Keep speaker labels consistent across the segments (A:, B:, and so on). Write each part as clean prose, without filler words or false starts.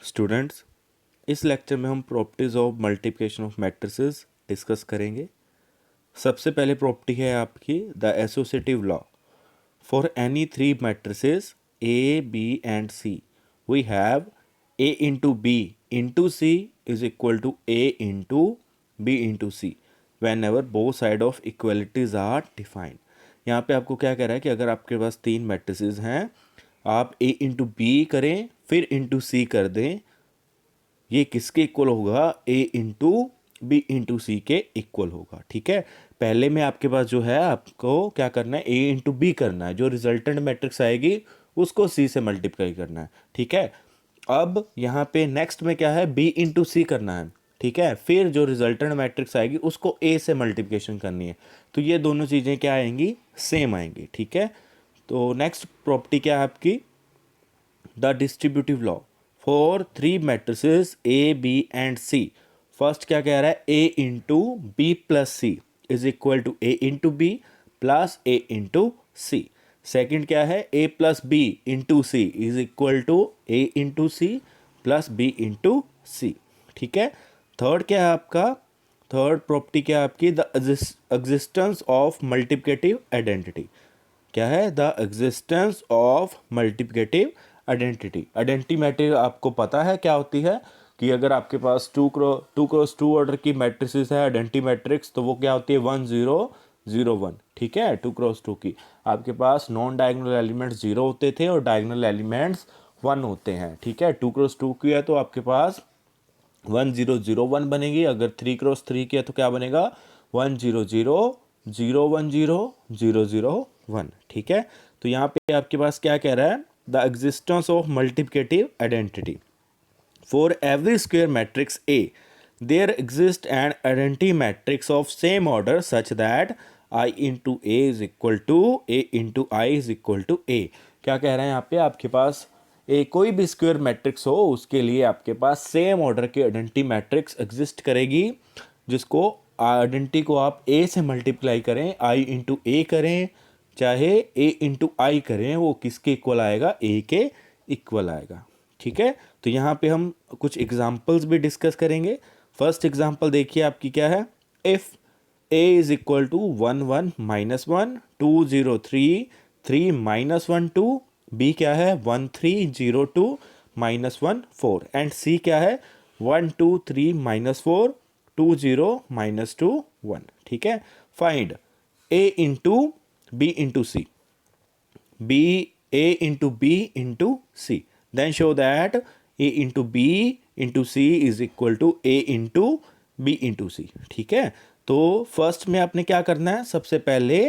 A: Students, इस lecture में हम properties of multiplication of matrices discuss करेंगे। सबसे पहले प्रॉपर्टी है आपकी the associative law for any three matrices A B and C we have A into B into C is equal to A into B into C whenever both side of equalities are defined. यहाँ पे आपको क्या कह रहा है कि अगर आपके पास तीन मैट्रिसेस हैं, आप ए इंटू बी करें फिर इंटू सी कर दें, ये किसके इक्वल होगा? ए इंटू बी इंटू सी के इक्वल होगा। ठीक है, पहले में आपके पास जो है आपको क्या करना है, ए इंटू बी करना है, जो रिजल्टेंट मैट्रिक्स आएगी उसको सी से मल्टीप्लाई करना है। ठीक है, अब यहाँ पे नेक्स्ट में क्या है, बी इंटू सी करना है। ठीक है, फिर जो रिजल्टेंट मैट्रिक्स आएगी उसको ए से मल्टीप्लिकेशन करनी है। तो ये दोनों चीज़ें क्या आएंगी? सेम आएंगी। ठीक है, तो नेक्स्ट प्रॉपर्टी क्या है आपकी? The distributive law for three matrices A B and C. First क्या कह रहा है? A into B plus C is equal to A into B plus A into C. Second क्या है? A plus B into C is equal to A into C plus B into C. ठीक है, third क्या है आपका? Third property क्या है आपकी? The existence of multiplicative identity. क्या है? The existence of multiplicative identity. Identity matrix आपको पता है क्या होती है कि अगर आपके पास टू क्रॉस टू ऑर्डर की मैट्रिसेस है आइडेंटिटी मैट्रिक्स, तो वो क्या होती है? 1 0 0 1। ठीक है, टू क्रॉस टू की आपके पास नॉन डायगोनल एलिमेंट्स 0 होते थे और डायगोनल एलिमेंट्स 1 होते हैं। ठीक है, टू क्रॉस टू की है तो आपके पास 1 0 0 1 बनेगी। अगर 3 क्रॉस 3 की है तो क्या बनेगा? 1 0 0 0 1 0 0 0 1। ठीक है, तो यहाँ पे आपके पास क्या कह रहा है? The existence of multiplicative identity for every square matrix A there exist an identity matrix of same order such that I into A is equal to A into I is equal to A. क्या कह रहे हैं यहाँ पे? आपके पास ए कोई भी square matrix हो उसके लिए आपके पास सेम ऑर्डर की आइडेंटिटी मैट्रिक्स एग्जिस्ट करेगी, जिसको आइडेंटिटी को आप ए से मल्टीप्लाई करें, आई इंटू ए करें चाहे ए इंटू आई करें, वो किसके इक्वल आएगा? ए के इक्वल आएगा। ठीक है, तो यहाँ पे हम कुछ एग्जाम्पल्स भी डिस्कस करेंगे। फर्स्ट एग्जाम्पल देखिए आपकी क्या है? If A is equal to 1 1 minus 1 2 0 3 3 minus 1 2, B क्या है? 1 3 0 2 माइनस 1 4 एंड सी क्या है? 1 2 3 माइनस 4 2 0 माइनस 2 1। ठीक है, find A into B into C, B A into B into C, then show that A into B into C is equal to A into B into C. ठीक है, तो first में आपने क्या करना है? सबसे पहले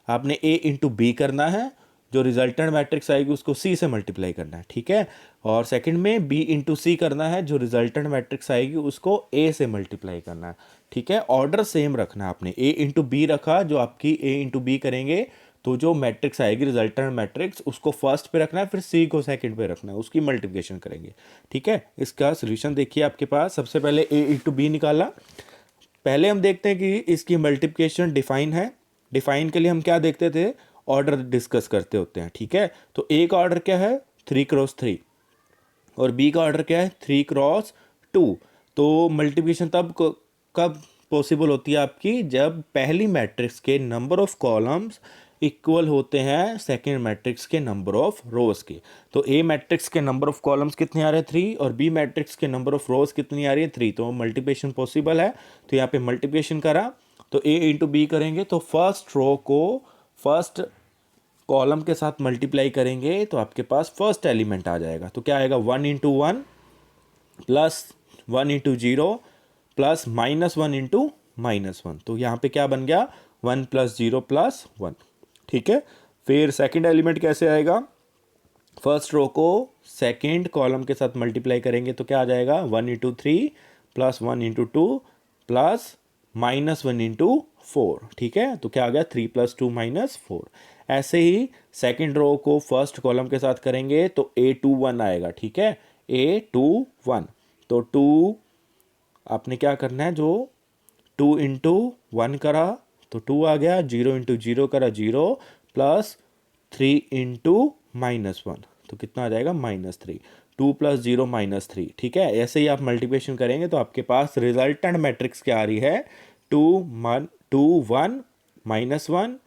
A: आपने ए इंटू बी करना है, जो रिजल्टेंट मैट्रिक्स आएगी उसको सी से मल्टीप्लाई करना है। ठीक है, और सेकंड में बी इंटू सी करना है, जो रिजल्टेंट मैट्रिक्स आएगी उसको ए से मल्टीप्लाई करना है। ठीक है, ऑर्डर सेम रखना है। आपने ए इंटू बी रखा, जो आपकी ए इंटू बी करेंगे तो जो मैट्रिक्स आएगी रिजल्टेंट मैट्रिक्स उसको फर्स्ट पे रखना है, फिर सी को सेकंड पे रखना है, उसकी मल्टीप्लिकेशन करेंगे। ठीक है, इसका सोल्यूशन देखिए आपके पास। सबसे पहले ए इंटू बी निकाला। पहले हम देखते हैं कि इसकी मल्टीप्लिकेशन डिफाइन है। डिफाइन के लिए हम क्या देखते थे? ऑर्डर डिस्कस करते होते हैं। ठीक है, तो ए का ऑर्डर क्या है? 3 क्रॉस 3 और बी का ऑर्डर क्या है? 3 क्रॉस 2। तो मल्टीप्लिकेशन कब पॉसिबल होती है आपकी? जब पहली मैट्रिक्स के नंबर ऑफ कॉलम्स इक्वल होते हैं सेकेंड मैट्रिक्स के नंबर ऑफ रोज के। तो ए मैट्रिक्स के नंबर ऑफ कॉलम्स कितने आ रहे हैं? 3, और बी मैट्रिक्स के नंबर ऑफ रोज कितनी आ रही है? 3। तो मल्टीप्लिकेशन पॉसिबल है। तो यहाँ पे मल्टीप्लिकेशन करा तो ए इंटू बी करेंगे तो फर्स्ट रो को फर्स्ट कॉलम के साथ मल्टीप्लाई करेंगे तो आपके पास फर्स्ट एलिमेंट आ जाएगा। तो क्या आएगा? 1 into 1 plus 1 into 0 plus minus 1 into minus 1। तो यहाँ पे क्या बन गया? 1 प्लस 0 प्लस 1। ठीक है, फिर सेकंड एलिमेंट कैसे आएगा? फर्स्ट रो को सेकंड कॉलम के साथ मल्टीप्लाई करेंगे तो क्या आ जाएगा? 1 into 3 plus 1 into 2 plus minus 1 into 4। ठीक है, तो क्या आ गया? 3 प्लस 2 माइनस 4। ऐसे ही सेकंड रो को फर्स्ट कॉलम के साथ करेंगे तो A21 आएगा। ठीक है, A21। तो 2 आपने क्या करना है? जो 2 इंटू 1 करा तो 2 आ गया, 0 इंटू 0 करा 0 प्लस 3 इंटू माइनस 1 तो कितना आ जाएगा? -3। 2 + 0 - 3, ठीक है। ऐसे ही आप मल्टीप्लिकेशन करेंगे तो आपके पास रिजल्टेंट मैट्रिक्स क्या आ रही है, 2 1 2 1 -1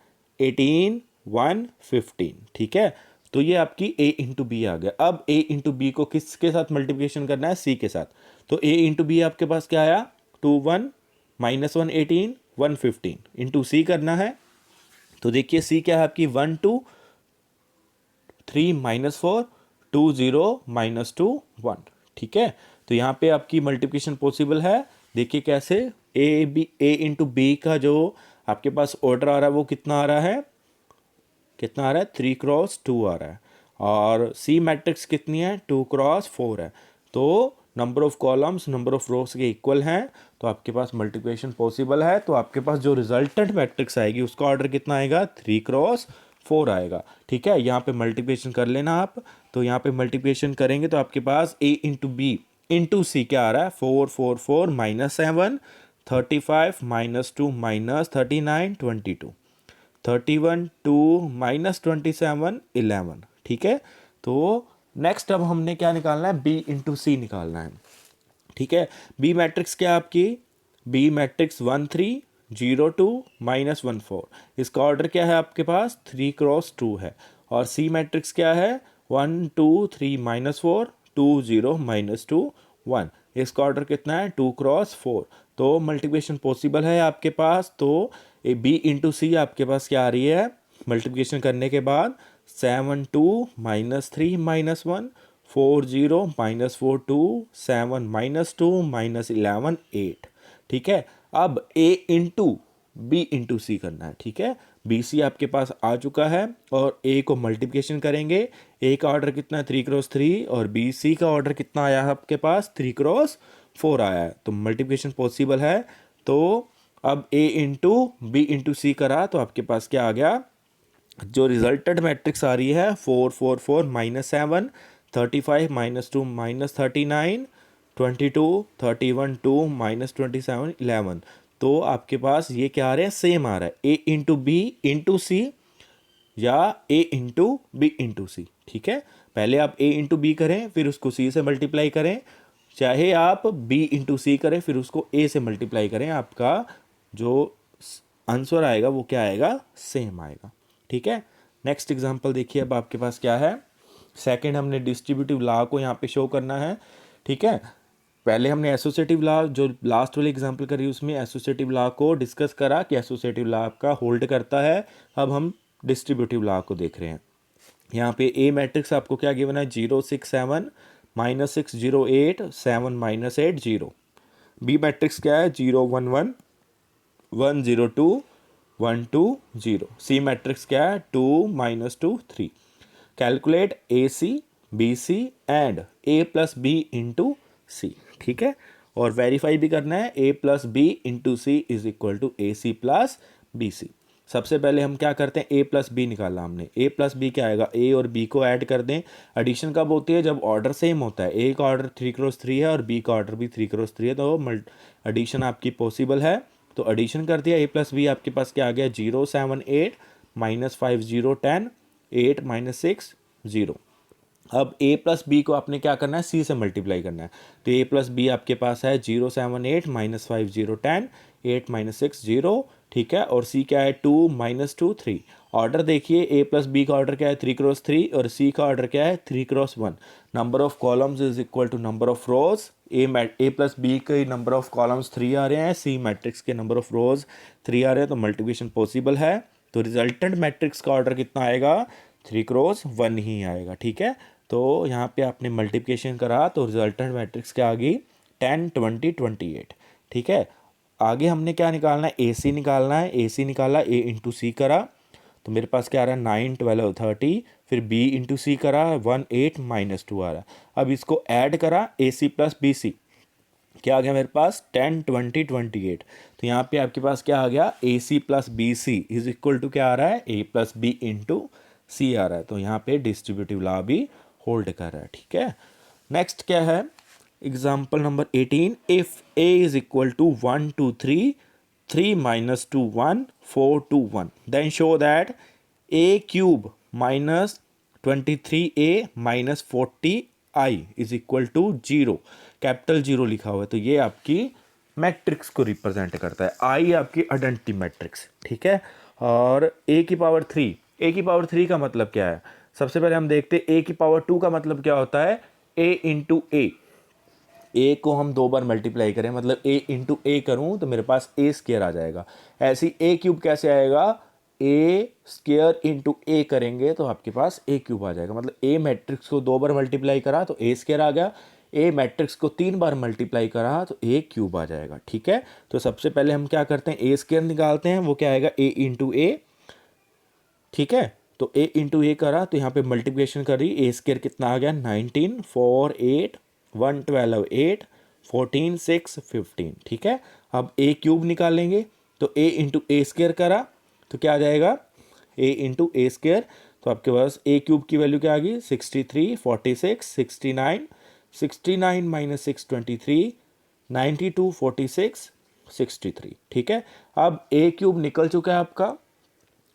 A: 18 1 15, ठीक है। तो ये आपकी a इंटू बी आ गया। अब a इंटू बी को किसके साथ मल्टीप्लिकेशन करना है, c के साथ। तो a इंटू बी आपके पास क्या आया, 2 1 -1 18 1 15 इंटू सी करना है। तो देखिए c क्या है आपकी, 1 2 3 -4 2 0 -2 1, ठीक है। तो यहाँ पे आपकी मल्टीप्लिकेशन पॉसिबल है। देखिए कैसे, a इंटू बी का जो आपके पास ऑर्डर आ रहा है वो कितना आ रहा है, 3x2 आ रहा है। और सी मैट्रिक्स कितनी है, 2x4 है। तो number of columns number of रोज के इक्वल हैं, तो आपके पास मल्टीप्लिकेशन पॉसिबल है। तो आपके पास जो रिजल्टेंट मैट्रिक्स आएगी उसका ऑर्डर कितना आएगा, 3x4 आएगा, ठीक है। यहाँ पे मल्टीप्लिकेशन कर लेना आप। तो यहाँ पे मल्टीप्लिकेशन करेंगे तो आपके पास a इंटू बी इंटू सी क्या आ रहा है, 4 4 4 -7 35 -2 -39 22 31 2 -27 11, ठीक है। तो नेक्स्ट अब हमने क्या निकालना है, b इंटू सी निकालना है, ठीक है। बी मैट्रिक्स क्या है आपकी, बी मैट्रिक्स 1 3 0 2 -1 4, इसका ऑर्डर क्या है आपके पास, 3x2 है। और सी मैट्रिक्स क्या है, 1 2 3 -4 2 0 -2 1, इसका ऑर्डर कितना है, 2x4। तो मल्टीप्लिकेशन पॉसिबल है आपके पास। तो ए बी इंटू सी आपके पास क्या आ रही है, मल्टीप्लिकेशन करने के बाद 7 2 -3 -1 4 0 -4 2 7 -2 -11 8, ठीक है। अब a इंटू बी इंटू सी करना है, ठीक है। बी सी आपके पास आ चुका है और a को मल्टीप्लिकेशन करेंगे। a का ऑर्डर कितना है, 3x3, और बी सी का ऑर्डर कितना आया है आपके पास, 3x4 आया है। तो मल्टीप्लिकेशन पॉसिबल है। तो अब a इंटू बी इंटू सी करा तो आपके पास क्या आ गया, जो रिजल्टेंट मैट्रिक्स आ रही है 4 4 4 -7 35 -2 -39 22 31 2 -27 11। तो आपके पास ये क्या आ रहे हैं, सेम आ रहा है, a इंटू बी इंटू सी या a into B into C, ठीक है। पहले आप a इंटू बी करें फिर उसको c से मल्टीप्लाई करें, चाहे आप b इंटू सी करें फिर उसको a से मल्टीप्लाई करें, आपका जो आंसर आएगा वो क्या आएगा, सेम आएगा, ठीक है। नेक्स्ट एग्जांपल देखिए, अब आपके पास क्या है, सेकंड हमने डिस्ट्रीब्यूटिव लॉ को यहाँ पे शो करना है, ठीक है। पहले हमने एसोसिएटिव लॉ जो लास्ट वाली एग्जांपल करी उसमें एसोसिएटिव लॉ को डिस्कस करा कि एसोसिएटिव लॉ आपका होल्ड करता है। अब हम डिस्ट्रीब्यूटिव लॉ को देख रहे हैं। यहाँ पे ए मैट्रिक्स आपको क्या गिवन है, 0 6 7 -6 0 8 7 -8 0। बी मैट्रिक्स क्या है, 0 1 1 1 0 2 1 2 0। सी मैट्रिक्स क्या है, 2 -2 3। Calculate A C B C and A plus B into C, ठीक है। और वेरीफाई भी करना है, A plus B into C is equal to A C plus B C. सबसे पहले हम क्या करते हैं, ए प्लस बी निकाला हमने, ए प्लस बी क्या आएगा, ए और बी को ऐड कर दें। एडिशन कब होती है, जब ऑर्डर सेम होता है, ए का ऑर्डर 3x3 है और बी का ऑर्डर भी 3x3 है, तो एडिशन आपकी पॉसिबल है। तो एडिशन कर दिया, ए प्लस बी आपके पास क्या आ गया, 0 7 8 -5 0 10 8 -6 0। अब a प्लस बी को आपने क्या करना है, c से मल्टीप्लाई करना है। तो a प्लस बी आपके पास है 0 7 8 -5 0 10 8 -6 0, ठीक है। और c क्या है, 2 -2 3। ऑर्डर देखिए, a प्लस बी का ऑर्डर क्या है, 3x3, और c का ऑर्डर क्या है, 3x1। Number of columns is equal to number of rows. A plus B के नंबर ऑफ कॉलम्स 3 आ रहे हैं, सी मैट्रिक्स के नंबर ऑफ रोज 3 आ रहे हैं, तो मल्टीप्लिकेशन पॉसिबल है। तो रिजल्टेंट मैट्रिक्स का ऑर्डर कितना आएगा, 3x1 ही आएगा, ठीक है। तो यहाँ पे आपने मल्टीप्लिकेशन करा तो रिजल्टेंट मैट्रिक्स क्या आ गई, 10 20 28, ठीक है। आगे हमने क्या निकालना है, ए सी निकालना है। ए सी निकाला, ए इंटू सी करा तो मेरे पास क्या आ रहा है, 9 12 30। फिर बी इंटू सी करा, 1 8 -2 आ रहा है। अब इसको ऐड करा, ए सी प्लस बी सी क्या आ गया मेरे पास, 10 20 28। तो यहाँ पे आपके पास क्या आ गया, A C plus B C is equal to क्या आ रहा है, A plus B into C आ रहा है। तो यहाँ पे डिस्ट्रीब्यूटिव लॉ भी होल्ड कर रहा है, ठीक है। नेक्स्ट क्या है, example number 18, if A is equal to 1 2 3 3 -2 1 4 2 1 then show that a³ -23a -40 I is equal to 0, capital 0 लिखा हुआ है, तो ये आपकी मैट्रिक्स को रिप्रेजेंट करता है। आई आपकी आइडेंटिटी मैट्रिक्स, ठीक है। और ए की पावर 3, ए की पावर 3 का मतलब क्या है? सबसे पहले हम देखते हैं ए की पावर 2 का मतलब क्या होता है। ए इंटू ए को हम 2 बार मल्टीप्लाई करें, मतलब ए इंटू ए करूँ तो मेरे पास ए स्क्वायर आ जाएगा। ऐसे ही ए क्यूब कैसे आएगा? ए स्क्वायर इंटू ए करेंगे तो आपके पास ए क्यूब आ जाएगा। मतलब ए मैट्रिक्स को 2 बार मल्टीप्लाई करा तो ए स्क्वायर आ गया, ए मैट्रिक्स को 3 बार मल्टीप्लाई करा तो ए क्यूब आ जाएगा, ठीक है। तो सबसे पहले हम क्या करते हैं, ए स्क्वायर निकालते हैं, वो क्या आएगा? ए इंटू ए, ठीक है। तो ए इंटू ए करा तो यहाँ पे मल्टीप्लिकेशन करी, ए स्क्वायर कितना आ गया? 19, 4, 8, 1, 12, 8, 14, 6, 15, ठीक है। अब ए क्यूब निकालेंगे तो ए इंटू ए स्क्वायर करा तो क्या आ जाएगा? ए इंटू ए स्क्वायर, तो आपके पास ए क्यूब की वैल्यू क्या आ गई? 63, 46, 69, 69 माइनस 6, 23, 92, 46, 63, ठीक है। अब ए क्यूब निकल चुका है आपका,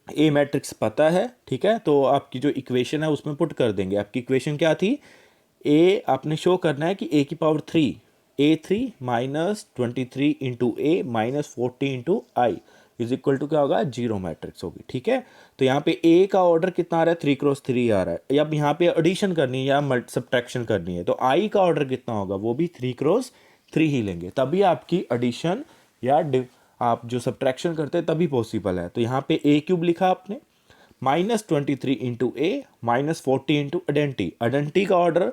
A: ए मैट्रिक्स पता है, ठीक है। तो आपकी जो इक्वेशन है उसमें पुट कर देंगे। आपकी इक्वेशन क्या थी? ए आपने शो करना है कि ए की power 3, A3 minus 23 into A minus 40 into I is equal to क्या होगा? 0 मैट्रिक्स होगी, ठीक है। तो यहाँ पे ए का ऑर्डर कितना आ रहा है? 3x3 आ रहा है। अब यहाँ पे एडिशन करनी है या सब्ट्रैक्शन करनी है तो आई का ऑर्डर कितना होगा? वो भी 3x3 ही लेंगे, तभी आपकी एडिशन या आप जो सब्ट्रैक्शन करते हैं तभी पॉसिबल है। तो यहाँ पे ए क्यूब लिखा आपने, -23 into A minus 40 into identity का ऑर्डर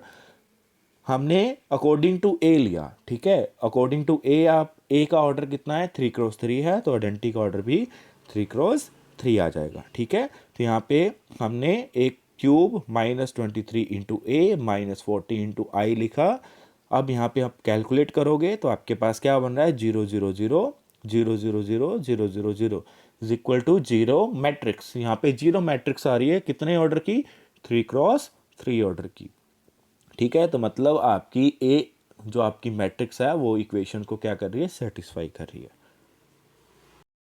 A: हमने अकॉर्डिंग टू ए लिया, ठीक है। अकॉर्डिंग टू ए आप ए का ऑर्डर कितना है? 3x3 है, तो आइडेंटिटी का ऑर्डर भी 3x3 आ जाएगा, ठीक है। तो यहाँ पे हमने एक cube -23 into A minus 40 into आई लिखा। अब यहाँ पे आप कैलकुलेट करोगे तो आपके पास क्या बन रहा है? 0, 0, 0, 0, 0, 0, 0, 0, 0 इज इक्वल टू 0 मैट्रिक्स। यहाँ पे 0 मैट्रिक्स आ रही है कितने ऑर्डर की? 3x3 ऑर्डर की, ठीक है। तो मतलब आपकी ए जो आपकी मैट्रिक्स है वो इक्वेशन को क्या कर रही है? सेटिस्फाई कर रही है।